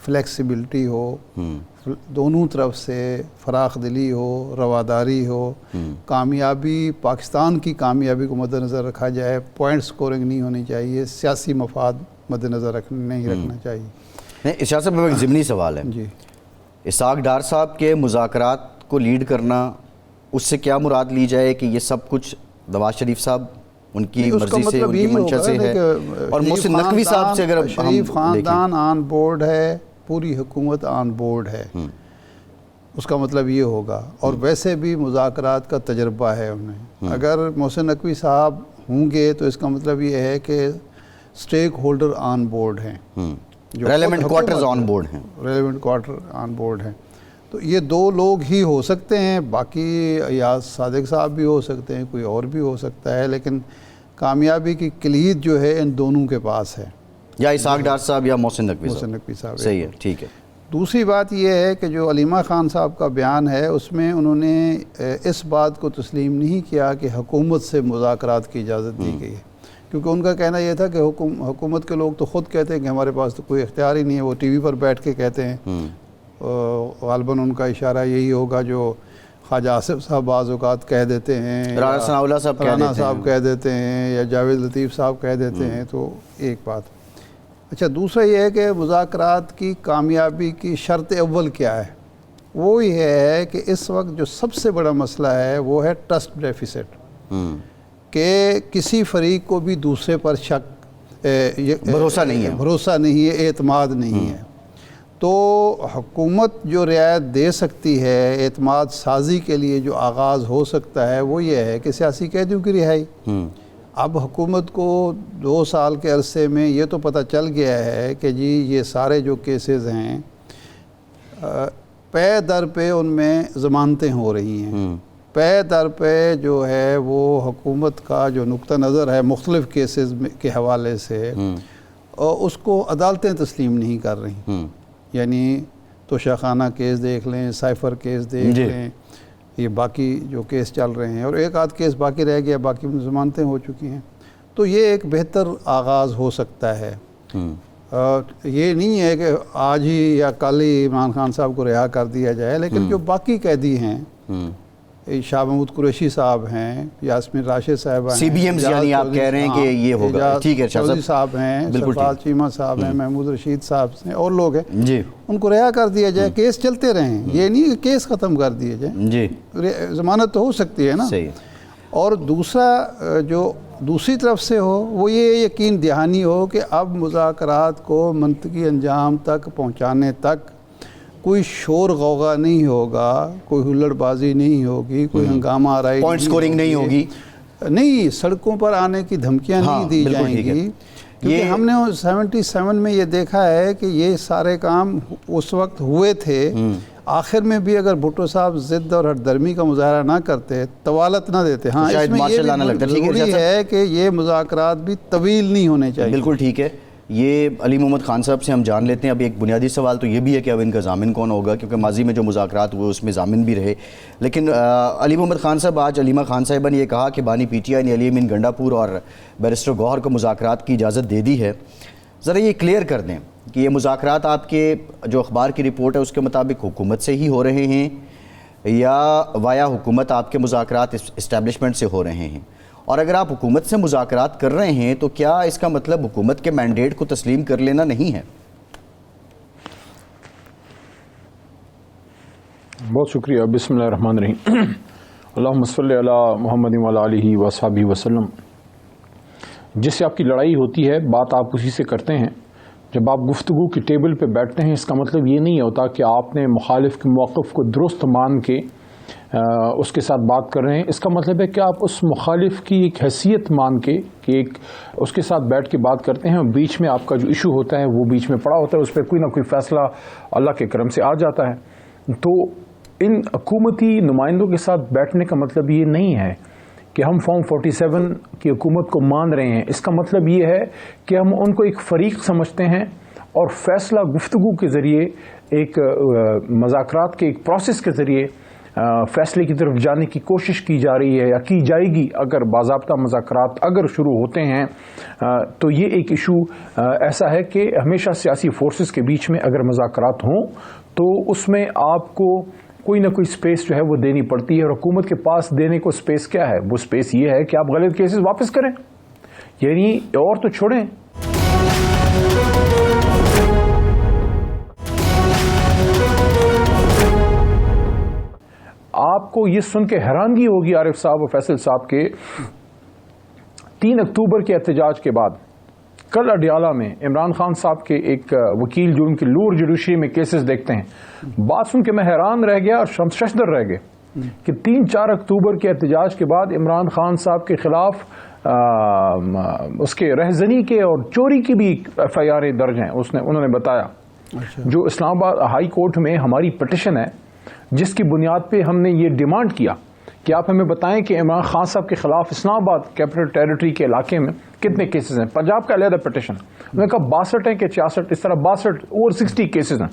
Flexibility ہو، دونوں طرف سے فراخ دلی ہو، رواداری ہو، کامیابی، پاکستان کی کامیابی کو مد نظر رکھا جائے، پوائنٹ سکورنگ نہیں ہونی چاہیے، سیاسی مفاد مد نظر نہیں رکھنا چاہیے۔ نہیں، ارشاد صاحب ایک ضمنی سوال ہے، جی، اسحاق ڈار صاحب کے مذاکرات کو لیڈ کرنا، اس سے کیا مراد لی جائے کہ یہ سب کچھ نواز شریف صاحب ان کی مرضی سے، ان کی منشا سے ہے، اور محسن نقوی صاحب سے اگر شریف خاندان آن بورڈ ہے، پوری حکومت آن بورڈ ہے، اس کا مطلب یہ ہوگا، اور ویسے بھی مذاکرات کا تجربہ ہے انہیں۔ اگر محسن نقوی صاحب ہوں گے تو اس کا مطلب یہ ہے کہ سٹیک ہولڈر آن بورڈ ہیں، ریلیونٹ کوارٹرز آن بورڈ ہیں، ریلیونٹ کوارٹر آن بورڈ ہیں، تو یہ دو لوگ ہی ہو سکتے ہیں، باقی ایاز صادق صاحب بھی ہو سکتے ہیں، کوئی اور بھی ہو سکتا ہے، لیکن کامیابی کی کلید جو ہے ان دونوں کے پاس ہے، یا اسحاق ڈار صاحب یا محسن محسن نقوی نقوی صاحب۔ صحیح ہے، ٹھیک ہے۔ دوسری بات یہ ہے کہ جو علیمہ خان صاحب کا بیان ہے اس میں انہوں نے اس بات کو تسلیم نہیں کیا کہ حکومت سے مذاکرات کی اجازت دی گئی ہے، کیونکہ ان کا کہنا یہ تھا کہ حکومت کے لوگ تو خود کہتے ہیں کہ ہمارے پاس تو کوئی اختیار ہی نہیں ہے، وہ ٹی وی پر بیٹھ کے کہتے ہیں، غالباً ان کا اشارہ یہی ہوگا جو خواجہ آصف صاحب بعض اوقات کہہ دیتے ہیں، رانا ثناء اللہ صاحب کہہ دیتے ہیں، یا جاوید لطیف صاحب کہہ دیتے ہیں، تو ایک بات۔ اچھا، دوسرا یہ ہے کہ مذاکرات کی کامیابی کی شرط اول کیا ہے؟ وہ یہ ہے کہ اس وقت جو سب سے بڑا مسئلہ ہے وہ ہے ٹرسٹ ڈیفیسٹ، کہ کسی فریق کو بھی دوسرے پر شک، بھروسہ نہیں ہے، اعتماد نہیں ہے۔ تو حکومت جو رعایت دے سکتی ہے، اعتماد سازی کے لیے جو آغاز ہو سکتا ہے وہ یہ ہے کہ سیاسی قیدیوں کی رہائی۔ اب حکومت کو 2 سال کے عرصے میں یہ تو پتہ چل گیا ہے کہ جی یہ سارے جو کیسز ہیں پے در پہ ان میں ضمانتیں ہو رہی ہیں، پے در پہ جو ہے وہ حکومت کا جو نقطہ نظر ہے مختلف کیسز کے حوالے سے اس کو عدالتیں تسلیم نہیں کر رہی، یعنی توشہ خانہ کیس دیکھ لیں، سائفر کیس دیکھ لیں، یہ باقی جو کیس چل رہے ہیں، اور ایک آدھ کیس باقی رہ گیا، باقی ضمانتیں ہو چکی ہیں، تو یہ ایک بہتر آغاز ہو سکتا ہے۔ یہ نہیں ہے کہ آج ہی یا کل ہی عمران خان صاحب کو رہا کر دیا جائے، لیکن جو باقی قیدی ہیں، شاہ محمود قریشی صاحب ہیں، یاسمین راشد صاحب ہیں، سی بی ایم یعنی آپ کہہ رہے ہیں کہ یہ ہوگا، ٹھیک ہے چودھری صاحب ہیں، سرفراز چیمہ صاحب ہیں، محمود رشید صاحب ہیں، اور لوگ ہیں، جی، ان کو رہا کر دیا جائے، کیس چلتے رہیں، یہ نہیں کہ کیس ختم کر دیے جائیں، جی، ضمانت تو ہو سکتی ہے نا۔ صحیح۔ اور دوسرا جو دوسری طرف سے ہو وہ یہ یقین دہانی ہو کہ اب مذاکرات کو منطقی انجام تک پہنچانے تک کوئی شور غوغا نہیں ہوگا، کوئی ہلڑ بازی نہیں ہوگی، کوئی ہنگامہ آرائی پوائنٹ سکورنگ نہیں ہوگی، نہیں، سڑکوں پر آنے کی دھمکیاں نہیں دی جائیں گی، کیونکہ ہم نے 77 میں یہ دیکھا ہے کہ یہ سارے کام اس وقت ہوئے تھے، آخر میں بھی اگر بھٹو صاحب ضد اور ہٹ درمی کا مظاہرہ نہ کرتے، طوالت نہ دیتے، ہاں اس میں یہ بھی ضروری ہے کہ یہ مذاکرات بھی طویل نہیں ہونے چاہیے۔ بالکل ٹھیک ہے۔ یہ علی محمد خان صاحب سے ہم جان لیتے ہیں۔ اب ایک بنیادی سوال تو یہ بھی ہے کہ اب ان کا ضامن کون ہوگا، کیونکہ ماضی میں جو مذاکرات ہوئے اس میں ضامن بھی رہے، لیکن علی محمد خان صاحب، آج علیمہ خان صاحبہ نے یہ کہا کہ بانی پی ٹی آئی نے علی امین گنڈاپور اور بیرسٹر گوہر کو مذاکرات کی اجازت دے دی ہے۔ ذرا یہ کلیئر کر دیں کہ یہ مذاکرات آپ کے جو اخبار کی رپورٹ ہے اس کے مطابق حکومت سے ہی ہو رہے ہیں یا وایا حکومت آپ کے مذاکرات اسٹیبلشمنٹ سے ہو رہے ہیں؟ اور اگر آپ حکومت سے مذاکرات کر رہے ہیں تو کیا اس کا مطلب حکومت کے مینڈیٹ کو تسلیم کر لینا نہیں ہے؟ بہت شکریہ۔ بسم اللہ الرحمن الرحیم۔ اللہم صلی علی محمد وعلی آلہ وصحبہ وسلم۔ جس سے آپ کی لڑائی ہوتی ہے، بات آپ اسی سے کرتے ہیں۔ جب آپ گفتگو کی ٹیبل پہ بیٹھتے ہیں، اس کا مطلب یہ نہیں ہوتا کہ آپ نے مخالف کے موقف کو درست مان کے اس کے ساتھ بات کر رہے ہیں۔ اس کا مطلب ہے کہ آپ اس مخالف کی ایک حیثیت مان کے کہ ایک اس کے ساتھ بیٹھ کے بات کرتے ہیں، اور بیچ میں آپ کا جو ایشو ہوتا ہے وہ بیچ میں پڑا ہوتا ہے، اس پہ کوئی نہ کوئی فیصلہ اللہ کے کرم سے آ جاتا ہے۔ تو ان حکومتی نمائندوں کے ساتھ بیٹھنے کا مطلب یہ نہیں ہے کہ ہم فارم 47 کی حکومت کو مان رہے ہیں۔ اس کا مطلب یہ ہے کہ ہم ان کو ایک فریق سمجھتے ہیں اور فیصلہ گفتگو کے ذریعے، ایک مذاکرات کے ایک پروسیس کے ذریعے فیصلے کی طرف جانے کی کوشش کی جا رہی ہے یا کی جائے گی اگر باضابطہ مذاکرات اگر شروع ہوتے ہیں، تو یہ ایک ایشو ایسا ہے کہ ہمیشہ سیاسی فورسز کے بیچ میں اگر مذاکرات ہوں تو اس میں آپ کو کوئی نہ کوئی سپیس جو ہے وہ دینی پڑتی ہے، اور حکومت کے پاس دینے کو سپیس کیا ہے؟ وہ سپیس یہ ہے کہ آپ غلط کیسز واپس کریں، یعنی اور تو چھوڑیں۔ آپ کو یہ سن کے حیرانگی ہوگی عارف صاحب اور فیصل صاحب کے 3 اکتوبر کے احتجاج کے بعد کل اڈیالہ میں عمران خان صاحب کے ایک وکیل جو ان کی لور جوڈیشری میں کیسز دیکھتے ہیں، بات سن کے میں حیران رہ گیا اور شمشدر رہ گئے کہ 3-4 اکتوبر کے احتجاج کے بعد عمران خان صاحب کے خلاف اس کے رہزنی کے اور چوری کی بھی ایف آئی آر درج ہیں۔ انہوں نے بتایا جو اسلام آباد ہائی کورٹ میں ہماری پٹیشن ہے جس کی بنیاد پہ ہم نے یہ ڈیمانڈ کیا کہ آپ ہمیں بتائیں کہ عمران خان صاحب کے خلاف اسلام آباد کیپٹل ٹیریٹری کے علاقے میں کتنے کیسز ہیں۔ پنجاب کا علیحدہ پٹیشن، انہوں نے کہا 62 ہیں کہ 66، اس طرح 62 اور 60 کیسز ہیں،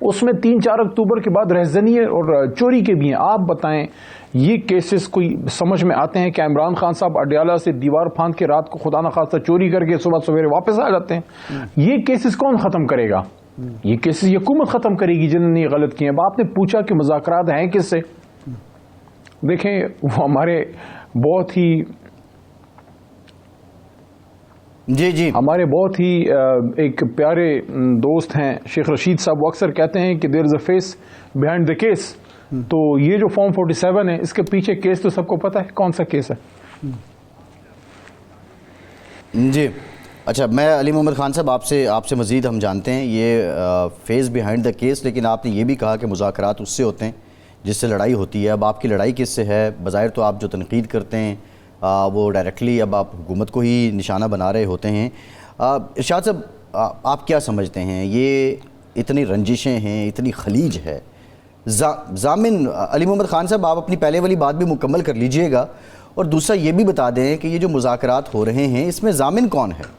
اس میں 3-4 اکتوبر کے بعد رہزنی اور چوری کے بھی ہیں۔ آپ بتائیں یہ کیسز کوئی سمجھ میں آتے ہیں کہ عمران خان صاحب اڈیالہ سے دیوار پھاند کے رات کو خدا نخواستہ چوری کر کے صبح سویرے واپس آ جاتے ہیں؟ یہ کیسز کون ختم کرے گا؟ یہ کیسز یہ حکومت ختم کرے گی جنہوں نے یہ غلط کیے ہیں۔ آپ نے پوچھا کہ مذاکرات ہیں کس سے؟ دیکھیں وہ ہمارے بہت ہی ہمارے بہت ہی ایک پیارے دوست ہیں شیخ رشید صاحب، وہ اکثر کہتے ہیں کہ دیر از اے فیس بیہائنڈ دا کیس۔ تو یہ جو فارم 47 ہے اس کے پیچھے کیس تو سب کو پتہ ہے کون سا کیس ہے۔ جی اچھا، میں علی محمد خان صاحب آپ سے مزید ہم جانتے ہیں یہ فیس بیہائنڈ دا کیس، لیکن آپ نے یہ بھی کہا کہ مذاکرات اس سے ہوتے ہیں جس سے لڑائی ہوتی ہے۔ اب آپ کی لڑائی کس سے ہے؟ بظاہر تو آپ جو تنقید کرتے ہیں وہ ڈائریکٹلی اب آپ حکومت کو ہی نشانہ بنا رہے ہوتے ہیں۔ ارشاد صاحب آپ کیا سمجھتے ہیں یہ اتنی رنجشیں ہیں، اتنی خلیج ہے؟ ضامن علی محمد خان صاحب آپ اپنی پہلے والی بات بھی مکمل کر لیجئے گا، اور دوسرا یہ بھی بتا دیں کہ یہ جو مذاکرات ہو رہے ہیں اس میں ضامن کون ہے؟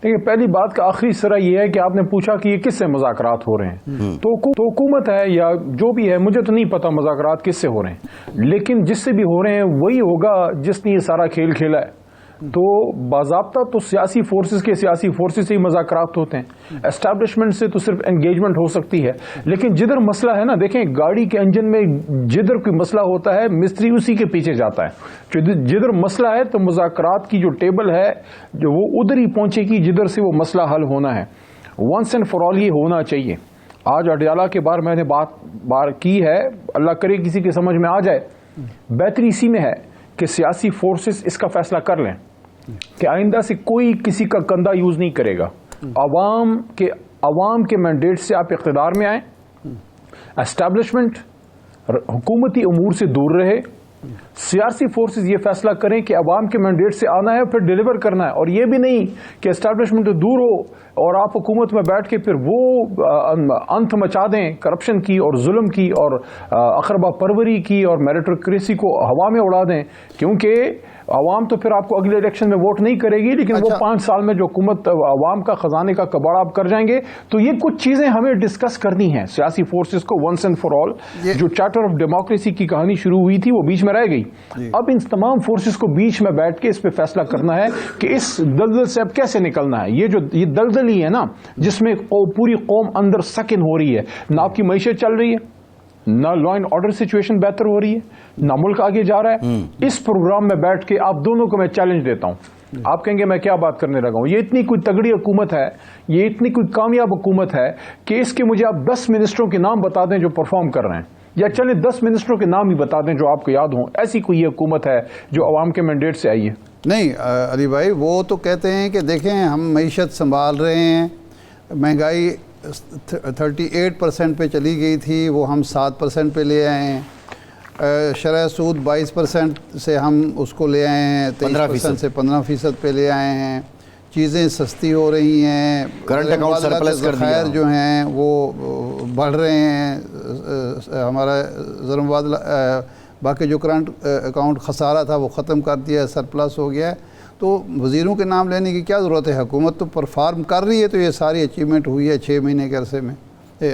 دیکھیں پہلی بات کا آخری سرا یہ ہے کہ آپ نے پوچھا کہ یہ کس سے مذاکرات ہو رہے ہیں، تو حکومت ہے یا جو بھی ہے، مجھے تو نہیں پتا مذاکرات کس سے ہو رہے ہیں، لیکن جس سے بھی ہو رہے ہیں وہی ہوگا جس نے یہ سارا کھیل کھیلا ہے۔ تو باضابطہ تو سیاسی فورسز سے ہی مذاکرات ہوتے ہیں، اسٹیبلشمنٹ سے تو صرف انگیجمنٹ ہو سکتی ہے، لیکن جدھر مسئلہ ہے نا، دیکھیں گاڑی کے انجن میں جدھر کوئی مسئلہ ہوتا ہے مستری اسی کے پیچھے جاتا ہے، جدھر مسئلہ ہے تو مذاکرات کی جو ٹیبل ہے جو وہ ادھر ہی پہنچے گی جدھر سے وہ مسئلہ حل ہونا ہے۔ ونس اینڈ فار آل یہ ہونا چاہیے۔ آج اڈیالہ کے بار میں نے بات کی ہے، اللہ کرے کسی کے سمجھ میں آ جائے، بہتری اسی میں ہے کہ سیاسی فورسز اس کا فیصلہ کر لیں کہ آئندہ سے کوئی کسی کا کندھا یوز نہیں کرے گا۔ عوام کے مینڈیٹ سے آپ اقتدار میں آئیں، اسٹیبلشمنٹ حکومتی امور سے دور رہے، سیاسی فورسز یہ فیصلہ کریں کہ عوام کے مینڈیٹ سے آنا ہے پھر ڈیلیور کرنا ہے، اور یہ بھی نہیں کہ اسٹیبلشمنٹ دور ہو اور آپ حکومت میں بیٹھ کے پھر وہ انت مچا دیں کرپشن کی اور ظلم کی اور اقربا پروری کی اور میریٹوکریسی کو ہوا میں اڑا دیں، کیونکہ عوام تو پھر آپ کو اگلے الیکشن میں ووٹ نہیں کرے گی، لیکن وہ 5 سال میں جو حکومت عوام کا خزانے کا کباڑ آپ کر جائیں گے۔ تو یہ کچھ چیزیں ہمیں ڈسکس کرنی ہیں سیاسی فورسز کو ونس اینڈ فار آل۔ جو چارٹر آف ڈیموکریسی کی کہانی شروع ہوئی تھی وہ بیچ میں رہ گئی، اب ان تمام فورسز کو بیچ میں بیٹھ کے اس پہ فیصلہ کرنا ہے کہ اس دلدل سے اب کیسے نکلنا ہے۔ یہ دلدل ہی ہے نا جس میں پوری قوم اندر سکن ہو رہی ہے، نہ آپ کی معیشت چل رہی ہے، نہ لا اینڈ آرڈر سچویشن بہتر ہو رہی ہے، نہ ملک آگے جا رہا ہے۔ اس پروگرام میں بیٹھ کے آپ دونوں کو میں چیلنج دیتا ہوں، آپ کہیں گے میں کیا بات کرنے لگا ہوں، یہ اتنی کوئی تگڑی حکومت ہے، یہ اتنی کوئی کامیاب حکومت ہے کہ اس کے مجھے آپ 10 منسٹروں کے نام بتا دیں جو پرفارم کر رہے ہیں، یا چلیں 10 منسٹروں کے نام ہی بتا دیں جو آپ کو یاد ہوں، ایسی کوئی یہ حکومت ہے جو عوام کے مینڈیٹ سے آئی ہے؟ نہیں علی بھائی، وہ تو کہتے ہیں کہ دیکھیں ہم معیشت سنبھال رہے ہیں، مہنگائی 38% پہ چلی گئی تھی وہ ہم 7% پہ لے آئے ہیں، شرح سود 22% سے ہم اس کو لے آئے ہیں، 23% سے 15% پہ لے آئے ہیں، چیزیں سستی ہو رہی ہیں، کرنٹ اکاؤنٹ سرپلس کر دیا، ذخائر جو ہیں وہ بڑھ رہے ہیں، ہمارا زر مبادلہ باقی جو کرنٹ اکاؤنٹ خسارہ تھا وہ ختم کر دیا، سرپلس ہو گیا ہے۔ تو وزیروں کے نام لینے کی کیا ضرورت ہے، حکومت تو پرفارم کر رہی ہے، تو یہ ساری اچیومنٹ ہوئی ہے 6 مہینے کے عرصے میں۔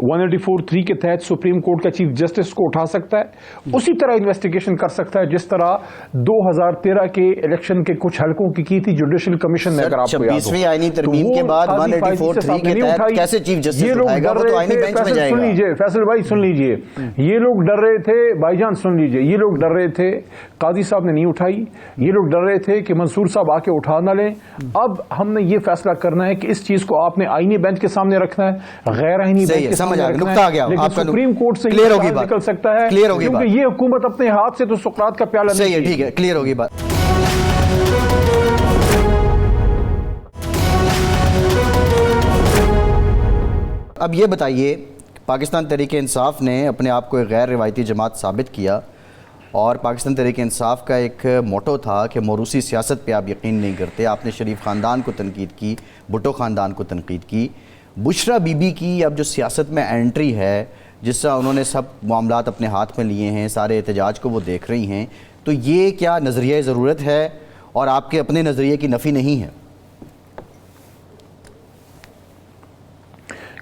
184(3) کے تحت سپریم کورٹ کا چیف جسٹس کو اٹھا سکتا ہے، اسی طرح انویسٹیگیشن کر سکتا ہے جس طرح 2013 کے الیکشن کے کچھ حلقوں کی تھی جوڈیشل کمیشن نے، اگر آپ کو یاد ہو۔ 26ویں آئینی ترمیم کے بعد 184(3) کے تحت کیسے چیف جسٹس اٹھائے گا؟ وہ تو آئینی بینچ میں جائے گا۔ سن لیجئے فیصل بھائی، سن لیجئے، یہ لوگ ڈر رہے تھے، بھائی جان سن لیجئے، یہ لوگ ڈر رہے تھے، قاضی صاحب نے نہیں اٹھائی، یہ لوگ ڈر رہے تھے کہ منصور صاحب آ کے اٹھا نہ لیں۔ اب ہم نے یہ فیصلہ کرنا ہے کہ اس چیز کو آپ نے آئینی بینچ کے سامنے رکھنا ہے، غیر آئینی بینچ کے سامنے رکھنا ہے، لیکن سپریم کورٹ سے کلیئر ہوگی بات، نکل سکتا ہے کلیئر ہوگی کیونکہ یہ حکومت اپنے ہاتھ سے تو سقراط کا پیالہ نہیں۔ صحیح ہے، ٹھیک ہے، کلیئر ہوگی بات۔ اب یہ بتائیے، پاکستان تحریک انصاف نے اپنے آپ کو ایک غیر روایتی جماعت ثابت کیا، اور پاکستان تحریک انصاف کا ایک موٹو تھا کہ موروثی سیاست پہ آپ یقین نہیں کرتے۔ آپ نے شریف خاندان کو تنقید کی، بھٹو خاندان کو تنقید کی، بشرا بی بی کی اب جو سیاست میں انٹری ہے، جس طرح انہوں نے سب معاملات اپنے ہاتھ میں لیے ہیں، سارے احتجاج کو وہ دیکھ رہی ہیں، تو یہ کیا نظریہ ضرورت ہے اور آپ کے اپنے نظریے کی نفی نہیں ہے؟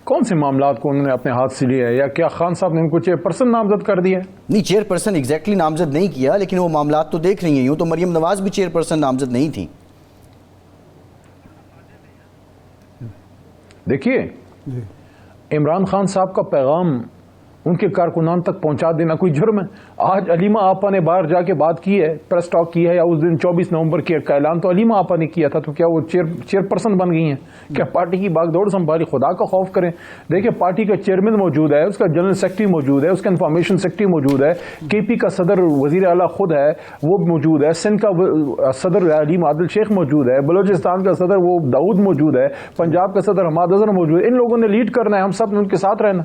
کون سے معاملات کو انہوں نے اپنے ہاتھ سے لیا ہے، یا کیا خان صاحب نے ان کو چیئرپرسن نامزد کر دیا ہے؟ نہیں، چیئرپرسن ایگزیکٹلی نامزد نہیں کیا، لیکن وہ معاملات تو دیکھ رہی ہیں۔ یوں تو مریم نواز بھی چیئرپرسن نامزد نہیں تھی۔ دیکھیے، عمران خان صاحب کا پیغام ان کے کارکنان تک پہنچا دینا کوئی جرم ہے؟ آج علیمہ آپا نے باہر جا کے بات کی ہے، پریس ٹاک کی ہے، یا اس دن 24 نومبر کا اعلان تو علیمہ آپا نے کیا تھا، تو کیا وہ چیئرپرسن بن گئی ہیں؟ کیا پارٹی کی باغ دوڑ سنبھالی؟ خدا کا خوف کریں۔ دیکھیں، پارٹی کا چیئرمین موجود ہے، اس کا جنرل سیکرٹری موجود ہے، اس کا انفارمیشن سیکرٹری موجود ہے، کے پی کا صدر وزیر اعلیٰ خود ہے وہ موجود ہے، سندھ کا صدر علیم عادل شیخ موجود ہے، بلوچستان کا صدر وہ داؤد موجود ہے، پنجاب کا صدر حماد اظہر موجود ہے۔ ان لوگوں نے لیڈ کرنا ہے، ہم سب نے ان کے ساتھ رہنا۔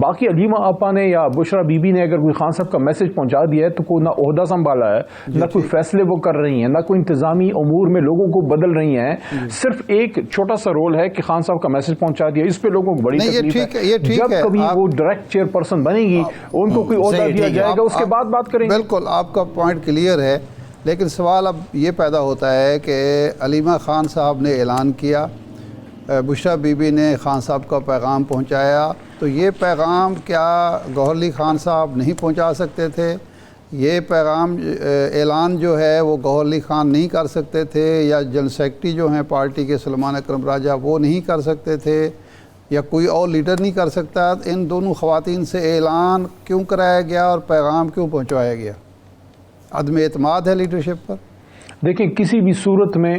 باقی علیمہ آپا نے یا بشرا بی بی نے اگر کوئی خان صاحب کا میسج پہنچا دیا ہے تو کوئی نہ عہدہ سنبھالا ہے، نہ کوئی فیصلے وہ کر رہی ہیں، نہ کوئی انتظامی امور میں لوگوں کو بدل رہی ہیں، صرف ایک چھوٹا سا رول ہے کہ خان صاحب کا میسج پہنچا دیا، اس پہ لوگوں کو بڑی تکلیف ہے۔ جب کبھی وہ ڈائریکٹ چیئر پرسن بنے گی، ان کو کوئی عہدہ دیا جائے گا، اس کے بعد بات کریں گے۔ بالکل آپ کا پوائنٹ کلیئر ہے، لیکن سوال اب یہ پیدا ہوتا ہے کہ علیمہ خان صاحب نے اعلان کیا، بشرا بی بی نے خان صاحب کا پیغام پہنچایا، تو یہ پیغام کیا گوہر علی خان صاحب نہیں پہنچا سکتے تھے؟ یہ پیغام اعلان جو ہے وہ گوہر علی خان نہیں کر سکتے تھے، یا جنرل سیکرٹری جو ہیں پارٹی کے سلمان اکرم راجہ وہ نہیں کر سکتے تھے، یا کوئی اور لیڈر نہیں کر سکتا؟ ان دونوں خواتین سے اعلان کیوں کرایا گیا اور پیغام کیوں پہنچوایا گیا؟ عدم اعتماد ہے لیڈرشپ پر؟ دیکھیں، کسی بھی صورت میں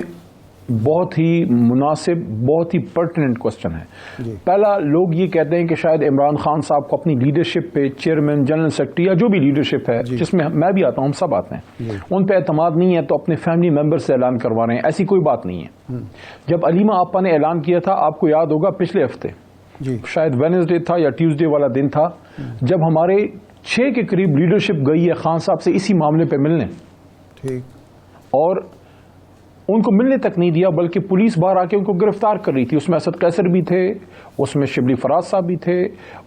بہت ہی مناسب، بہت ہی پرٹیننٹ کوسچن ہے۔ پہلا، لوگ یہ کہتے ہیں کہ شاید عمران خان صاحب کو اپنی لیڈرشپ پہ، چیئرمین، جنرل سیکرٹری یا جو بھی لیڈرشپ ہے جس میں میں بھی آتا ہوں، ہم سب آتے ہیں، ان پہ اعتماد نہیں ہے تو اپنے فیملی ممبر سے اعلان کروا رہے ہیں، ایسی کوئی بات نہیں ہے۔ جب علیمہ آپا نے اعلان کیا تھا، آپ کو یاد ہوگا پچھلے ہفتے شاید وینسڈے تھا یا ٹیوزڈے والا دن تھا، جب ہمارے 6 کے قریب لیڈرشپ گئی ہے خان صاحب سے اسی معاملے پہ ملنے، اور ان کو ملنے تک نہیں دیا بلکہ پولیس باہر آ کے ان کو گرفتار کر رہی تھی۔ اس میں اسد قیصر بھی تھے، اس میں شبلی فراز صاحب بھی تھے،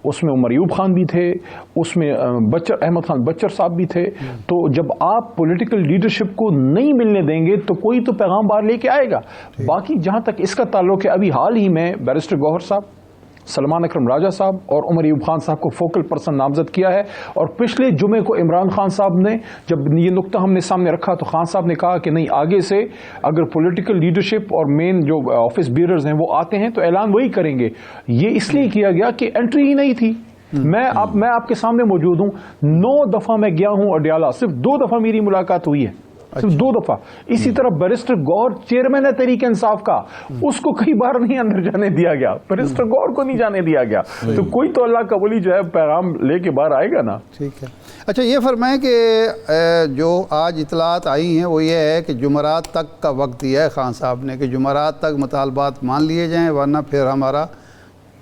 اس میں عمر ایوب خان بھی تھے، اس میں احمد خان بچر صاحب بھی تھے۔ تو جب آپ پولیٹیکل لیڈرشپ کو نہیں ملنے دیں گے تو کوئی تو پیغام باہر لے کے آئے گا۔ باقی جہاں تک اس کا تعلق ہے، ابھی حال ہی میں بیرسٹر گوہر صاحب، سلمان اکرم راجہ صاحب اور عمر ایوب خان صاحب کو فوکل پرسن نامزد کیا ہے، اور پچھلے جمعے کو عمران خان صاحب نے جب یہ نقطہ ہم نے سامنے رکھا تو خان صاحب نے کہا کہ نہیں، آگے سے اگر پولیٹیکل لیڈرشپ اور مین جو آفس بیئرز ہیں وہ آتے ہیں تو اعلان وہی کریں گے۔ یہ اس لیے کیا گیا کہ انٹری ہی نہیں تھی۔ میں آپ کے سامنے موجود ہوں، 9 دفعہ میں گیا ہوں اڈیالہ، صرف 2 دفعہ میری ملاقات ہوئی ہے، صرف 2 دفعہ۔ اسی طرح بیرسٹر گور چیئرمین ہے تحریک انصاف کا، اس کو کئی بار نہیں اندر جانے دیا گیا، بیرسٹر گور کو نہیں جانے دیا گیا۔ تو کوئی تو اللہ کا ولی جو ہے پیغام لے کے باہر آئے گا نا۔ ٹھیک ہے، اچھا یہ فرمائیں کہ جو آج اطلاعات آئی ہیں وہ یہ ہے کہ جمعرات تک کا وقت دیا ہے خان صاحب نے کہ جمعرات تک مطالبات مان لیے جائیں، ورنہ پھر ہمارا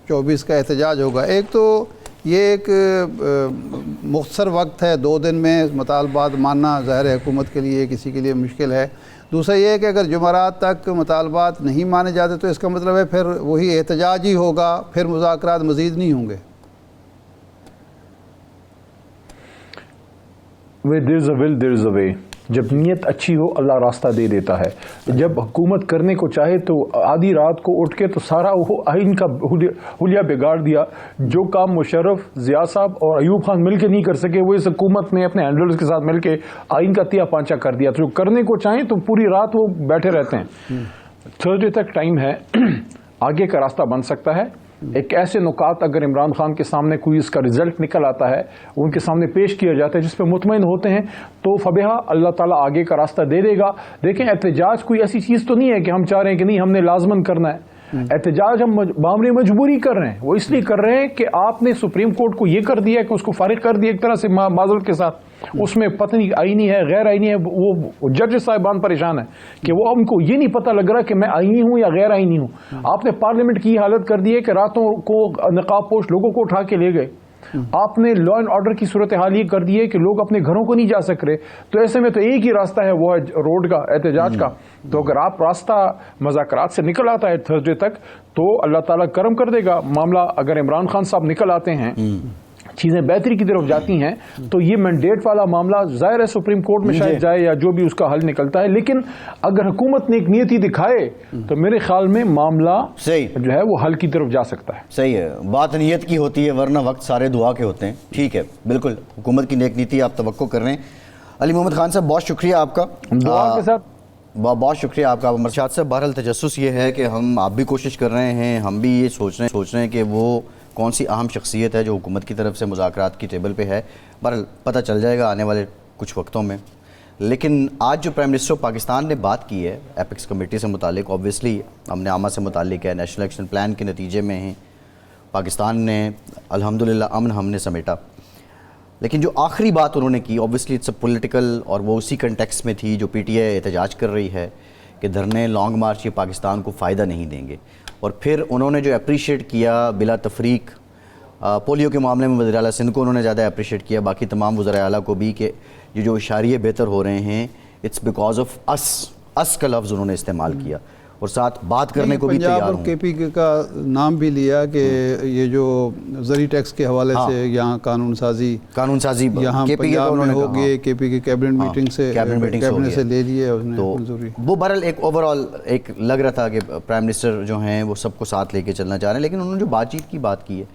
24 کا احتجاج ہوگا۔ ایک تو یہ ایک مختصر وقت ہے، 2 دن میں مطالبات ماننا ظاہر حکومت کے لیے کسی کے لیے مشکل ہے۔ دوسرا یہ ہے کہ اگر جمعرات تک مطالبات نہیں مانے جاتے تو اس کا مطلب ہے پھر وہی احتجاج ہی ہوگا، پھر مذاکرات مزید نہیں ہوں گے۔ Where there is a will, there is a way. جب نیت اچھی ہو اللہ راستہ دے دیتا ہے. جب حکومت کرنے کو چاہے تو آدھی رات کو اٹھ کے تو سارا وہ آئین کا حلیہ بگاڑ دیا. جو کام مشرف، ضیاء صاحب اور ایوب خان مل کے نہیں کر سکے وہ اس حکومت نے اپنے ہینڈلرز کے ساتھ مل کے آئین کا تیا پانچا کر دیا. تو جو کرنے کو چاہیں تو پوری رات وہ بیٹھے رہتے ہیں. تھرسڈے تک ٹائم ہے، آگے کا راستہ بن سکتا ہے. ایک ایسے نکات اگر عمران خان کے سامنے کوئی اس کا رزلٹ نکل آتا ہے، ان کے سامنے پیش کیا جاتا ہے جس پہ مطمئن ہوتے ہیں، تو فبہا اللہ تعالیٰ آگے کا راستہ دے دے گا. دیکھیں احتجاج کوئی ایسی چیز تو نہیں ہے کہ ہم چاہ رہے ہیں کہ نہیں ہم نے لازماً کرنا ہے. احتجاج ہم بامر مجبوری کر رہے ہیں. وہ اس لیے کر رہے ہیں کہ آپ نے سپریم کورٹ کو یہ کر دیا کہ اس کو فارغ کر دیا ایک طرح سے معذرت کے ساتھ. اس میں پتہ نہیں آئینی ہے غیر آئینی ہے. وہ جج صاحبان پریشان ہیں کہ وہ ان کو یہ نہیں پتہ لگ رہا کہ میں آئینی ہوں یا غیر آئینی ہوں. آپ نے پارلیمنٹ کی حالت کر دی ہے کہ راتوں کو نقاب پوش لوگوں کو اٹھا کے لے گئے. آپ نے لا اینڈ آرڈر کی صورتحال یہ کر دی ہے کہ لوگ اپنے گھروں کو نہیں جا سک رہے. تو ایسے میں تو ایک ہی راستہ ہے، وہ ہے روڈ کا، احتجاج کا. تو اگر آپ راستہ مذاکرات سے نکل آتا ہے تھرسڈے تک تو اللہ تعالیٰ کرم کر دے گا. معاملہ اگر عمران خان صاحب نکل آتے ہیں، چیزیں بہتری کی طرف جاتی ہیں، تو یہ مینڈیٹ والا معاملہ ظاہر ہے سپریم کورٹ میں شاید جائے یا جو بھی اس کا حل نکلتا ہے. لیکن اگر حکومت نے ایک نیتی دکھائے تو میرے خیال میں معاملہ جو ہے وہ حل کی طرف جا سکتا ہے. صحیح ہے، بات نیت کی ہوتی ہے ورنہ وقت سارے دعا کے ہوتے ہیں. ٹھیک ہے، بالکل حکومت کی نیک نیتی آپ توقع کر رہے ہیں. علی محمد خان صاحب بہت شکریہ آپ کا. دعا کے ساتھ بہت شکریہ آپ کا. مرشاد صاحب بہرحال تجسس یہ ہے کہ آپ بھی کوشش کر رہے ہیں، ہم بھی یہ سوچ رہے ہیں کہ وہ کون سی اہم شخصیت ہے جو حکومت کی طرف سے مذاکرات کی ٹیبل پہ ہے. بہرحال پتہ چل جائے گا آنے والے کچھ وقتوں میں. لیکن آج جو پرائم منسٹر پاکستان نے بات کی ہے ایپیکس کمیٹی سے متعلق، اوبویسلی امن عامہ سے متعلق ہے، نیشنل ایکشن پلان کے نتیجے میں ہیں. پاکستان نے الحمدللہ امن ہم نے سمیٹا. لیکن جو آخری بات انہوں نے کی اوبویسلی اٹس اے پولیٹیکل، اور وہ اسی کنٹیکسٹ میں تھی جو پی ٹی آئی احتجاج کر رہی ہے کہ دھرنے لانگ مارچ یہ پاکستان کو فائدہ نہیں دیں گے. اور پھر انہوں نے جو اپریشیٹ کیا بلا تفریق پولیو کے معاملے میں وزیر اعلیٰ سندھ کو انہوں نے زیادہ اپریشیٹ کیا، باقی تمام وزراء اعلیٰ کو بھی، کہ یہ جو اشاریے بہتر ہو رہے ہیں اٹس بیکاز آف اس کا لفظ انہوں نے استعمال کیا، اور ساتھ بات کرنے کو بھی تیار ہوں. پنجاب اور کے پی کا نام بھی لیا کہ یہ جو زرعی ٹیکس کے حوالے سے یہاں قانون سازی یہاں پنجاب میں ہو گئے، کے پی کی کیبنٹ میٹنگ سے لے لیے تو وہ بہرحال ایک اوور آل ایک لگ رہا تھا کہ پرائم منسٹر جو ہیں وہ سب کو ساتھ لے کے چلنا چاہ رہے ہیں. لیکن انہوں نے جو بات چیت کی بات کی ہے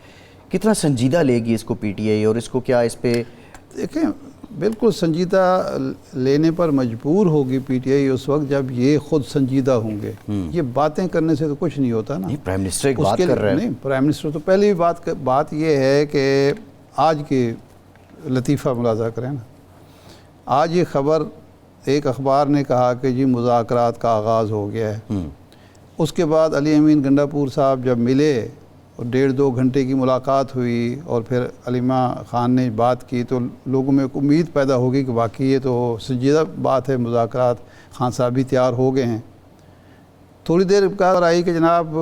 کتنا سنجیدہ لے گی اس کو پی ٹی آئی، اور اس کو کیا اس پہ دیکھیں بالکل سنجیدہ لینے پر مجبور ہوگی پی ٹی آئی اس وقت جب یہ خود سنجیدہ ہوں گے. یہ باتیں کرنے سے تو کچھ نہیں ہوتا نا. پرائم منسٹر ایک بات کر رہے ہیں. نہیں، پرائم منسٹر تو پہلی بات یہ ہے کہ آج کے لطیفہ ملاحظہ کریں نا. آج یہ خبر ایک اخبار نے کہا کہ جی مذاکرات کا آغاز ہو گیا ہے. اس کے بعد علی امین گنڈاپور صاحب جب ملے اور 1.5-2 گھنٹے کی ملاقات ہوئی اور پھر علیمہ خان نے بات کی تو لوگوں میں امید پیدا ہوگی کہ واقعی یہ تو سنجیدہ بات ہے، مذاکرات خان صاحب بھی تیار ہو گئے ہیں. تھوڑی دیر بعد آئی کہ جناب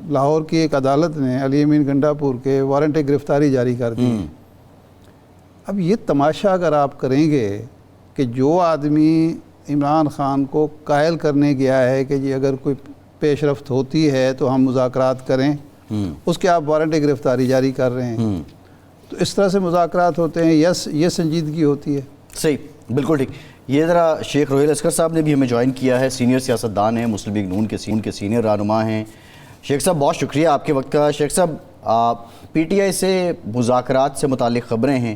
لاہور کی ایک عدالت نے علی امین گنڈاپور کے وارنٹ گرفتاری جاری کر دی. اب یہ تماشا اگر آپ کریں گے کہ جو آدمی عمران خان کو قائل کرنے گیا ہے کہ جی اگر کوئی پیش رفت ہوتی ہے تو ہم مذاکرات کریں، اس کے آپ وارنٹ گرفتاری جاری کر رہے ہیں. تو اس طرح سے مذاکرات ہوتے ہیں، یس یہ سنجیدگی ہوتی ہے. صحیح، بالکل ٹھیک. یہ ذرا شیخ روہیل اسکر صاحب نے بھی ہمیں جوائن کیا ہے، سینئر سیاستدان ہیں، مسلم لیگ نون کے سینئر رہنما ہیں. شیخ صاحب بہت شکریہ آپ کے وقت کا. شیخ صاحب پی ٹی آئی سے مذاکرات سے متعلق خبریں ہیں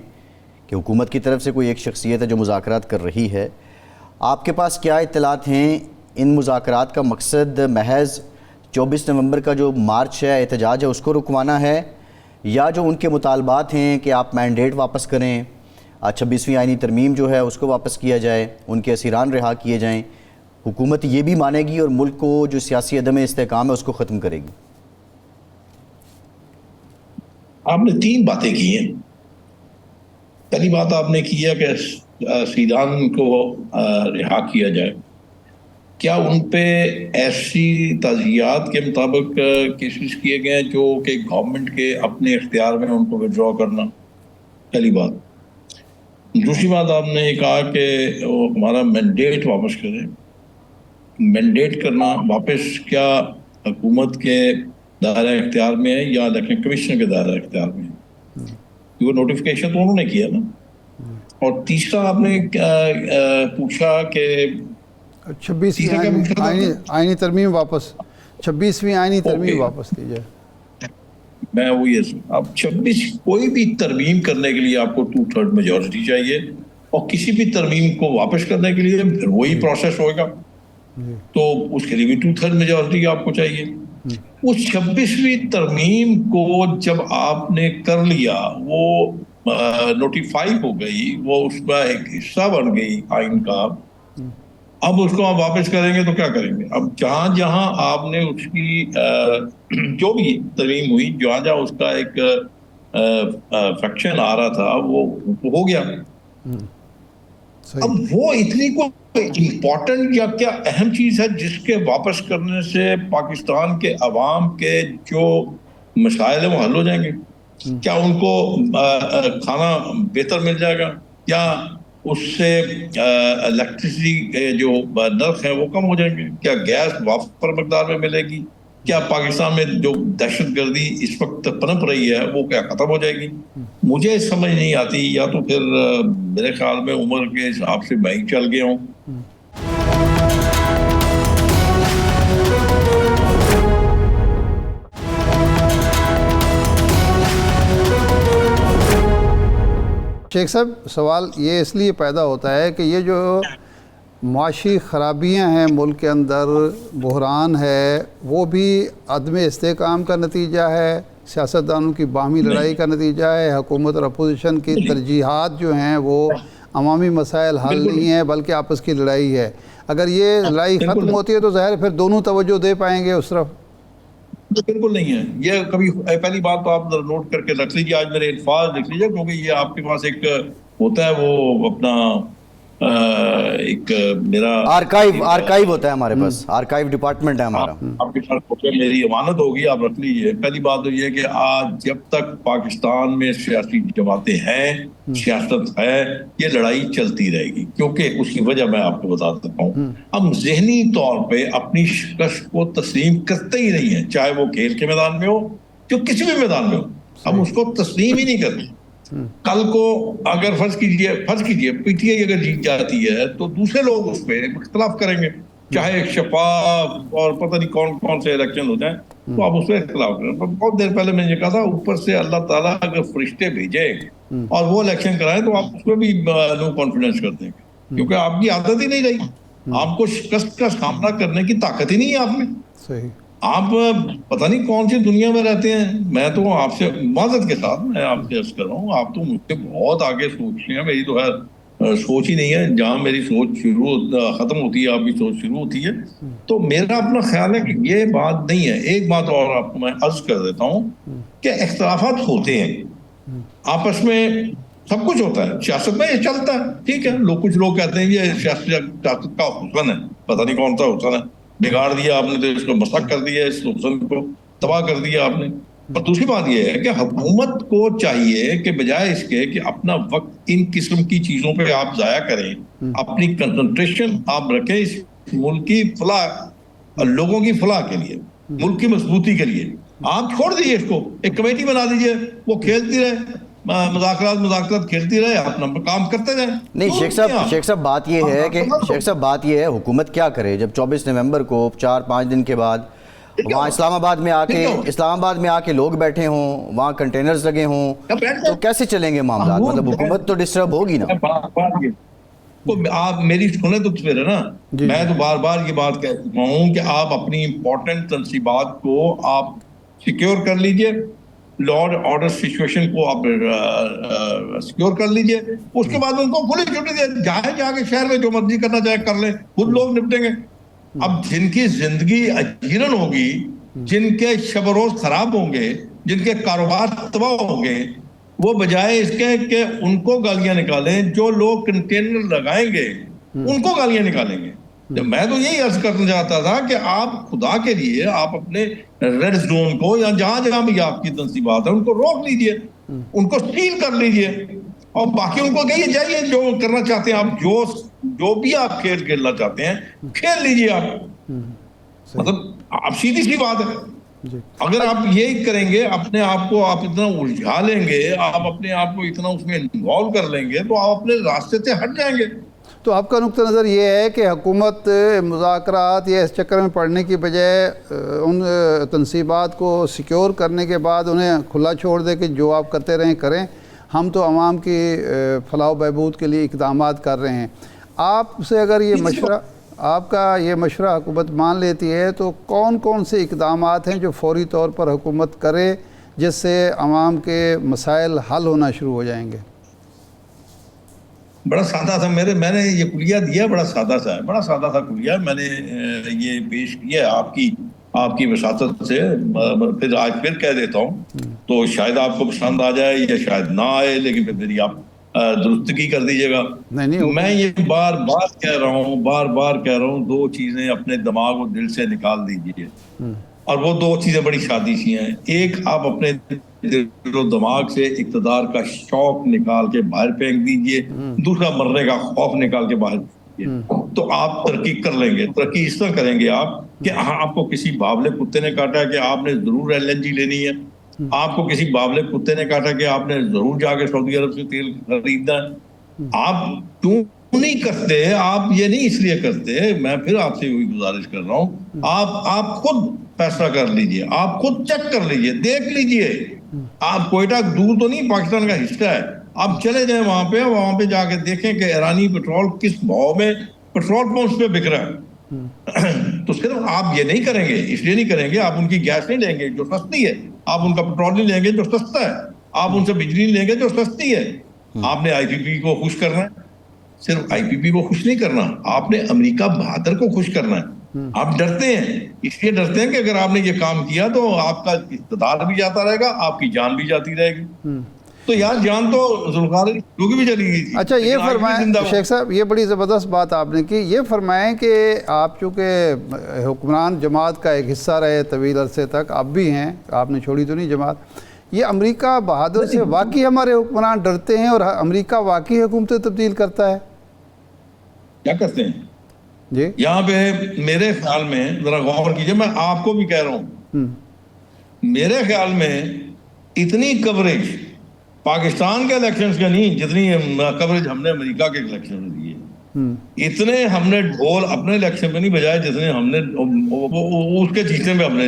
کہ حکومت کی طرف سے کوئی ایک شخصیت ہے جو مذاکرات کر رہی ہے. آپ کے پاس کیا اطلاعات ہیں؟ ان مذاکرات کا مقصد محض 24 نومبر کا جو مارچ ہے احتجاج ہے اس کو رکوانا ہے، یا جو ان کے مطالبات ہیں کہ آپ مینڈیٹ واپس کریں، 26ویں آئینی ترمیم جو ہے اس کو واپس کیا جائے، ان کے اسیران رہا کیے جائیں، حکومت یہ بھی مانے گی اور ملک کو جو سیاسی عدم استحکام ہے اس کو ختم کرے گی؟ آپ نے 3 باتیں کی ہیں. پہلی بات آپ نے کی ہے کہ سیدان کو رہا کیا جائے. کیا ان پہ ایسی تعزیات کے مطابق کیسز کیے گئے ہیں جو کہ گورنمنٹ کے اپنے اختیار میں ان کو وڈرا کرنا؟ پہلی بات. دوسری بات آپ نے یہ کہا کہ وہ ہمارا مینڈیٹ واپس کریں. مینڈیٹ کرنا واپس کیا حکومت کے دائرہ اختیار میں ہے یا الیکشن کمیشن کے دائرہ اختیار میں ہے؟ وہ نوٹیفیکیشن تو انہوں نے کیا نا. اور تیسرا آپ نے پوچھا کہ 26ویں آئینی ترمیم واپس 26ویں آئینی ترمیم واپس کی جائے. میں وہ یہ اب 26 کوئی بھی ترمیم کرنے کے لیے آپ کو 2/3 میجورٹی چاہیے, اور کسی بھی ترمیم کو واپس کرنے کے لیے پھر وہی پروسیس ہوگا, تو اس کے لیے بھی 2/3 میجورٹی آپ کو چاہیے. اس 26ویں ترمیم کو جب آپ نے کر لیا, وہ نوٹیفائی ہو گئی, وہ اس کا ایک حصہ بن گئی آئین کا, اب اس کو آپ واپس کریں گے تو کیا کریں گے؟ اب جہاں جہاں آپ نے اس کی جو بھی ترمیم ہوئی, جہاں جہاں اس کا ایک فیکشن آ رہا تھا وہ ہو گیا. اب وہ اتنی کوئی امپورٹنٹ یا کیا اہم چیز ہے جس کے واپس کرنے سے پاکستان کے عوام کے جو مسائل ہیں وہ حل ہو جائیں گے؟ کیا ان کو کھانا بہتر مل جائے گا, یا اس سے الیکٹریسٹی کے جو نرخ ہیں وہ کم ہو جائیں گے, کیا گیس وافر مقدار میں ملے گی, کیا پاکستان میں جو دہشت گردی اس وقت پنپ رہی ہے وہ کیا ختم ہو جائے گی؟ مجھے سمجھ نہیں آتی, یا تو پھر میرے خیال میں عمر کے حساب سے میں ہی چل گیا ہوں. شیخ صاحب, سوال یہ اس لیے پیدا ہوتا ہے کہ یہ جو معاشی خرابیاں ہیں ملک کے اندر, بحران ہے, وہ بھی عدم استحکام کا نتیجہ ہے, سیاستدانوں کی باہمی لڑائی کا نتیجہ ہے, حکومت اور اپوزیشن کی ترجیحات جو ہیں وہ عوامی مسائل حل نہیں ہیں بلکہ آپس کی لڑائی ہے. اگر یہ لڑائی ختم ہوتی ہے تو ظاہر پھر دونوں توجہ دے پائیں گے اس طرف. بالکل نہیں ہے. یہ کبھی پہلی بات تو آپ نوٹ کر کے رکھ لیجیے, آج میرے الفاظ لکھ لیجیے, کیونکہ یہ آپ کے پاس ایک ہوتا ہے وہ اپنا ایک میرا آرکائیو ہوتا ہے ہمارے پاس, آرکائیو ڈپارٹمنٹ ہے ہمارا. آپ کے پاس میری امانت ہوگی, آپ رکھ لیجیے. پہلی بات تو یہ کہ آج جب تک پاکستان میں سیاسی جماعتیں ہیں, سیاست ہے, یہ لڑائی چلتی رہے گی, کیونکہ اس کی وجہ میں آپ کو بتا دیتا ہوں. ہم ذہنی طور پہ اپنی شکست کو تسلیم کرتے ہی نہیں ہیں, چاہے وہ کھیل کے میدان میں ہو, جو کسی بھی میدان میں ہو, ہم اس کو تسلیم ہی نہیں کرتے. کل کو اگر فرض کیجئے پی ٹی آئی اگر جیت جاتی ہے تو دوسرے لوگ اس پہ اختلاف کریں گے, چاہے شفاف اور پتہ نہیں کون کون سے الیکشن ہو جائیں, تو آپ اس پہ اختلاف کریں. بہت دیر پہلے میں نے کہا تھا, اوپر سے اللہ تعالیٰ اگر فرشتے بھیجے اور وہ الیکشن کرائیں تو آپ اس پہ بھی نو کانفیڈنس کر دیں گے, کیونکہ آپ کی عادت ہی نہیں رہی, آپ کو شکست کا سامنا کرنے کی طاقت ہی نہیں ہے آپ میں. صحیح. آپ پتہ نہیں کون سی دنیا میں رہتے ہیں. میں تو آپ سے معذرت کے ساتھ میں آپ سے عرض کر رہا ہوں, آپ تو مجھ سے بہت آگے سوچتے ہیں. میری تو سوچ ہی نہیں ہے, جہاں میری سوچ ختم ہوتی ہے آپ کی سوچ شروع ہوتی ہے. تو میرا اپنا خیال ہے کہ یہ بات نہیں ہے. ایک بات اور آپ کو میں عرض کر دیتا ہوں کہ اختلافات ہوتے ہیں آپس میں, سب کچھ ہوتا ہے سیاست میں, یہ چلتا ہے, ٹھیک ہے. کچھ لوگ کہتے ہیں یہ سیاست کا حسن ہے, پتہ نہیں کون سا حسن ہے, بگاڑ دیا آپ نے تو اس کو مسخ کر دیا, اس حسن کو تباہ کر دیا آپ نے. اور دوسری بات یہ ہے کہ حکومت کو چاہیے کہ بجائے اس کے کہ اپنا وقت ان قسم کی چیزوں پہ آپ ضائع کریں, اپنی کنسنٹریشن آپ رکھیں اس ملک کی فلاح, لوگوں کی فلاح کے لیے, ملک کی مضبوطی کے لیے. آپ چھوڑ دیجیے اس کو, ایک کمیٹی بنا دیجیے, وہ کھیلتی رہے, مذاکرات کھیلتی رہے, اپنا کام کرتے جائیں. نہیں شیخ صاحب بات یہ ہے حکومت کیا کرے جب 24 نومبر کو 4-5 دن کے بعد وہاں اسلام آباد میں آ کے لوگ بیٹھے ہوں, وہاں کنٹینرز لگے ہوں, تو کیسے چلیں گے معاملات؟ مطلب حکومت تو ڈسٹرب ہوگی نا. آپ میری سنیں تو پھر ہے نا, میں تو بار بار یہ بات کہہ چکا ہوں کہ آپ اپنی امپورٹنٹ تنصیبات کو آپ سیکیور کر لیجئے, لا آرڈر سچویشن کو آپ سیکیور کر لیجئے. اس کے بعد ان کو کھلی چھٹی دے, جا کے شہر میں جو مرضی کرنا چاہے کر لیں, خود لوگ نپٹیں گے. اب جن کی زندگی اجیرن ہوگی, جن کے شب و روز خراب ہوں گے, جن کے کاروبار تباہ ہوں گے, وہ بجائے اس کے کہ ان کو گالیاں نکالیں, جو لوگ کنٹینر لگائیں گے ان کو گالیاں نکالیں گے. میں تو یہی عرض کرنا چاہتا تھا کہ آپ خدا کے لیے آپ اپنے ریڈ زون کو یا جہاں جہاں بھی آپ کی تنصیبات ہیں ان کو روک لیجئے, ان کو سیل کر لیجئے, اور باقی ان کو کہیے جائیے جو کرنا چاہتے ہیں آپ, جو بھی آپ کھیلنا چاہتے ہیں کھیل لیجئے آپ. مطلب اب سیدھی سی بات ہے, اگر آپ یہی کریں گے، اپنے آپ کو آپ اتنا الجھا لیں گے، آپ اپنے آپ کو اتنا اس میں انوالو کر لیں گے، تو آپ اپنے راستے سے ہٹ جائیں گے۔ تو آپ کا نقطہ نظر یہ ہے کہ حکومت مذاکرات یا اس چکر میں پڑنے کی بجائے ان تنصیبات کو سیکیور کرنے کے بعد انہیں کھلا چھوڑ دے کہ جو آپ کرتے رہیں کریں، ہم تو عوام کی فلاح و بہبود کے لیے اقدامات کر رہے ہیں۔ آپ سے اگر یہ مشورہ، آپ کا یہ مشورہ حکومت مان لیتی ہے تو کون کون سے اقدامات ہیں جو فوری طور پر حکومت کرے جس سے عوام کے مسائل حل ہونا شروع ہو جائیں گے؟ بڑا سادہ تھا، میں نے یہ کلیہ دیا، بڑا سادہ سا ہے، بڑا سادہ تھا کلیہ، میں نے یہ پیش کیا ہے آپ کی وساطت سے، پھر آج پھر کہہ دیتا ہوں، تو شاید آپ کو پسند آ جائے یا شاید نہ آئے، لیکن پھر میری آپ درستگی کر دیجیے گا۔ میں یہ بار بار کہہ رہا ہوں، دو چیزیں اپنے دماغ و دل سے نکال دیجیے، اور وہ دو چیزیں بڑی شادی سی ہیں۔ ایک، آپ اپنے دل و دماغ سے اقتدار کا شوق نکال کے باہر پھینک دیجئے، دوسرا مرنے کا خوف نکال کے باہر پھینک دیجئے، تو آپ ترقی کر لیں گے۔ ترقی اس طرح کریں گے آپ کہ آپ کو کسی باولے کتے نے کاٹا کہ آپ نے ضرور LNG لینی ہے، آپ کو کسی باولے کتے نے کاٹا کہ آپ نے ضرور جا کے سعودی عرب سے تیل خریدنا ہے۔ آپ کیوں نہیں کرتے؟ آپ یہ نہیں اس لیے کرتے، میں پھر آپ سے وہی گزارش کر رہا ہوں، آپ خود فیصلہ کر لیجئے، آپ خود چیک کر لیجئے، دیکھ لیجئے۔ آپ کوئٹہ دور تو نہیں، پاکستان کا حصہ ہے، آپ چلے جائیں وہاں پہ جا کے دیکھیں کہ ایرانی پیٹرول کس بھاؤ میں پیٹرول پمپس پہ بک رہا ہے۔ تو صرف آپ یہ نہیں کریں گے، اس لیے نہیں کریں گے، آپ ان کی گیس نہیں لیں گے جو سستی ہے، آپ ان کا پیٹرول نہیں لیں گے جو سستا ہے، آپ ان سے بجلی نہیں لیں گے جو سستی ہے۔ آپ نے IPP کو خوش کرنا ہے، صرف IPP کو خوش نہیں کرنا، آپ نے امریکہ بہادر کو خوش کرنا ہے۔ آپ ڈرتے ہیں، اس لیے ڈرتے ہیں کہ اگر آپ نے یہ کام کیا تو آپ کا اقتدار بھی جاتا رہے گا، آپ کی جان بھی جاتی رہے گی۔ تو یار جان تو ذوالفقار کی بھی چلی گئی تھی۔ اچھا یہ فرمائیں شیخ صاحب، یہ بڑی زبردست بات آپ نے کی، یہ فرمائیں کہ آپ چونکہ حکمران جماعت کا ایک حصہ رہے طویل عرصے تک، اب بھی ہیں، آپ نے چھوڑی تو نہیں جماعت، یہ امریکہ بہادر سے واقعی ہمارے حکمران ڈرتے ہیں اور امریکہ واقعی حکومتیں تبدیل کرتا ہے؟ کیا کرتے ہیں جی یہاں پہ میرے خیال میں ذرا غور کیجئے، میں آپ کو بھی کہہ رہا ہوں، میرے خیال میں اتنی کوریج پاکستان کے الیکشنز کا نہیں جتنی کوریج ہم نے امریکہ کے الیکشن میں دی ہے، اتنے ہم نے ڈھول اپنے الیکشن میں نہیں بجائے جتنے ہم نے اس کے جیتنے میں ہم نے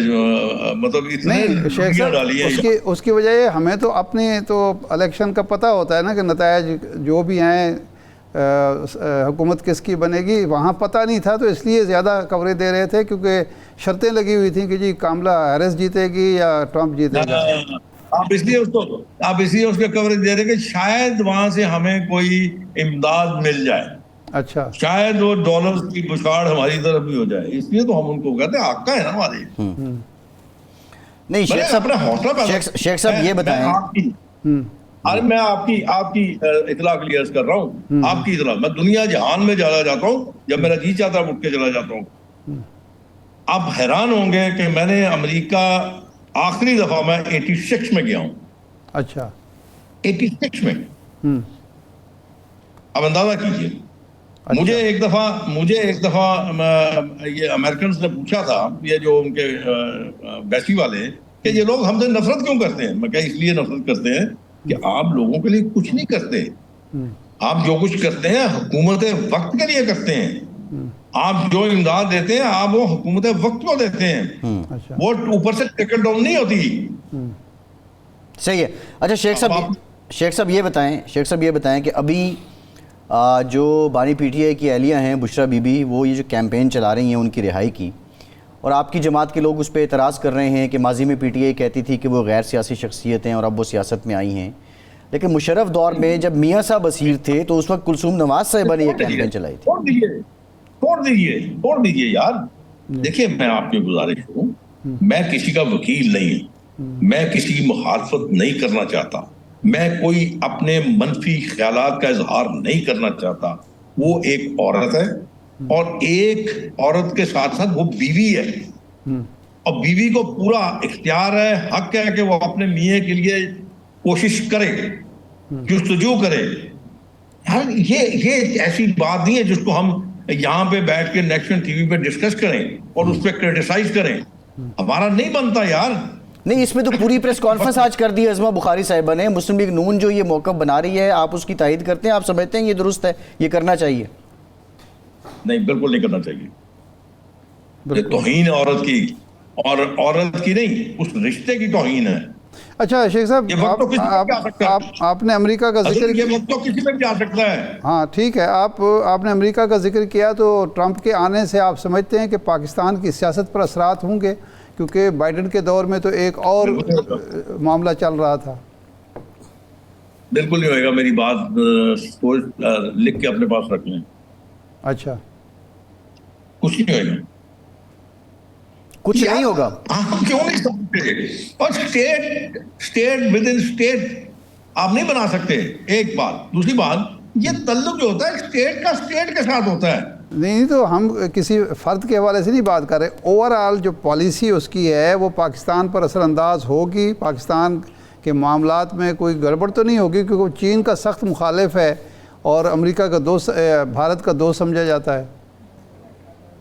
مطلب اتنے ڈالیاں ڈالی ہیں۔ اس کی وجہ ہمیں تو اپنے تو الیکشن کا پتہ ہوتا ہے نا کہ نتائج جو بھی ہیں حکومت کس کی بنے گی، وہاں پتہ نہیں تھا، تو اس لیے زیادہ کوریج دے رہے تھے کیونکہ شرطیں لگی ہوئی تھیں کہ جی کاملا ہیرس جیتے گی یا ٹرمپ جیتے گا۔ آپ اس لیے اس کے کوریج دے رہے کہ شاید وہاں سے ہمیں کوئی امداد مل جائے، اچھا شاید وہ ڈالرز کی بچھاڑ ہماری طرف بھی ہو جائے، اس لیے تو ہم ان کو کہتے ہیں آقا ہے نا ہمارے۔ نہیں شیخ صاحب یہ بتائیں، ارے میں آپ کی اطلاع کے لیے عرض کر رہا ہوں، آپ کی اطلاع، میں دنیا جہان میں چلا جاتا ہوں، جب میرا جی چاہتا ہے اٹھ کے چلا جاتا ہوں۔ آپ حیران ہوں گے کہ میں نے امریکہ آخری دفعہ میں 86 میں گیا ہوں۔ اچھا 86 میں، اب اندازہ کیجئے، مجھے ایک دفعہ یہ امریکنز نے پوچھا تھا، یہ جو ان کے بیسی والے، کہ یہ لوگ ہم سے نفرت کیوں کرتے ہیں؟ میں کہا اس لیے نفرت کرتے ہیں کہ آپ لوگوں کے لیے کچھ نہیں کرتے، آپ جو کچھ کرتے ہیں حکومت وقت کے لیے کرتے ہیں، آپ جو امداد دیتے ہیں آپ وہ حکومت وقت کو دیتے ہیں، وہ اوپر سے ٹکٹ ڈاؤن نہیں ہوتی۔ صحیح ہے۔ اچھا شیخ صاحب یہ بتائیں کہ ابھی جو بانی PTI کی اہلیہ ہیں بشرا بی بی، وہ یہ جو کیمپین چلا رہی ہیں ان کی رہائی کی، اور آپ کی جماعت کے لوگ اس پہ اعتراض کر رہے ہیں کہ ماضی میں PTI کہتی تھی کہ وہ غیر سیاسی شخصیت ہیں اور اب وہ سیاست میں آئی ہیں، لیکن مشرف دور میں جب میاں صاحب اسیر تھے تو اس وقت کلثوم نواز صاحبہ نے یہ کیمپین چلائی تھی۔ چھوڑ دیجئے یار، دیکھیں میں آپ کی گزارش ہوں، میں کسی کا وکیل نہیں ہوں، میں کسی کی مخالفت نہیں کرنا چاہتا، میں کوئی اپنے منفی خیالات کا اظہار نہیں کرنا چاہتا۔ وہ ایک عورت ہے اور ایک عورت کے ساتھ ساتھ وہ بیوی ہے، اور بیوی کو پورا اختیار ہے، حق ہے کہ وہ اپنے میاں کے لیے کوشش کرے، جستجو کرے۔ یہ ایسی بات نہیں ہے جس کو ہم یہاں پہ بیٹھ کے نیشنل ٹی وی پہ ڈسکس کریں اور اس پہ کرٹیسائز کریں۔ ہمارا نہیں بنتا یار. نہیں، اس میں تو پوری پریس کانفرنس آج کر دی ہے ازما بخاری صاحبہ نے. مسلم لیگ نون جو یہ موقف بنا رہی ہے، آپ اس کی تائید کرتے ہیں؟ آپ سمجھتے ہیں یہ درست ہے، یہ کرنا چاہیے؟ نہیں، بالکل نہیں کرنا چاہیے. یہ توہین ہے عورت کی، اور عورت کی نہیں، اس رشتے کی توہین ہے. اچھا شیخ صاحب، یہ وقت تو کسی پہ بھی آ سکتا ہے. آپ نے امریکہ کا ذکر یہ وقت تو کسی پہ بھی آ سکتا ہے. ہاں ٹھیک ہے، آپ نے امریکہ کا ذکر کیا، تو ٹرمپ کے آنے سے آپ سمجھتے ہیں کہ پاکستان کی سیاست پر اثرات ہوں گے؟ کیونکہ بائیڈن کے دور میں تو ایک اور معاملہ چل رہا تھا. بالکل نہیں ہوئے گا. میری بات سوچ لکھ کے اپنے پاس رکھ لیں. اچھا، کچھ نہیں ہوئے گا. کچھ نہیں ہوگا. ہم کیوں نہیں سمجھتے؟ اور اسٹیٹ ود ان اسٹیٹ آپ نہیں بنا سکتے. ایک بات. دوسری بات، یہ تعلق جو ہوتا ہے اسٹیٹ کا اسٹیٹ کے ساتھ ہوتا ہے. نہیں تو ہم کسی فرد کے حوالے سے نہیں بات کر رہے. اوور آل جو پالیسی اس کی ہے وہ پاکستان پر اثر انداز ہوگی. پاکستان کے معاملات میں کوئی گڑبڑ تو نہیں ہوگی، کیونکہ وہ چین کا سخت مخالف ہے اور امریکہ کا دوست، بھارت کا دوست سمجھا جاتا ہے.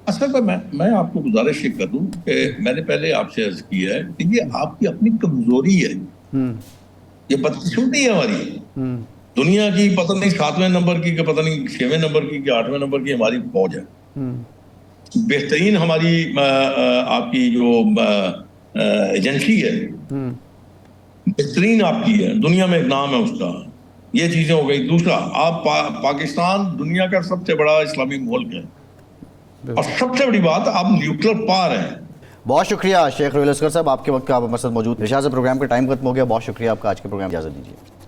اصل میں میں آپ کو گزارش یہ کر دوں کہ میں نے پہلے آپ سے عرض کیا ہے کہ یہ آپ کی اپنی کمزوری ہے. یہ بدقسمتی ہے ہماری. دنیا کی پتہ نہیں 7ویں نمبر کی کہ پتہ نہیں 6ویں نمبر کی کہ 8ویں نمبر کی ہماری فوج ہے. بہترین ہماری آپ کی جو ایجنسی ہے بہترین آپ کی ہے دنیا میں، ایک نام ہے اس کا. یہ چیزیں ہو گئی. دوسرا، آپ پاکستان دنیا کا سب سے بڑا اسلامی ملک ہے، اور سب سے بڑی بات آپ نیوکلیر پاور ہیں. بہت شکریہ شیخ رویل اصغر صاحب، آپ کے وقت کا آپ ہمارے ساتھ موجود. ارشاد صاحب، پروگرام کا ٹائم ختم ہو گیا. بہت شکریہ آپ کا. آج کے پروگرام اجازت دیجیے.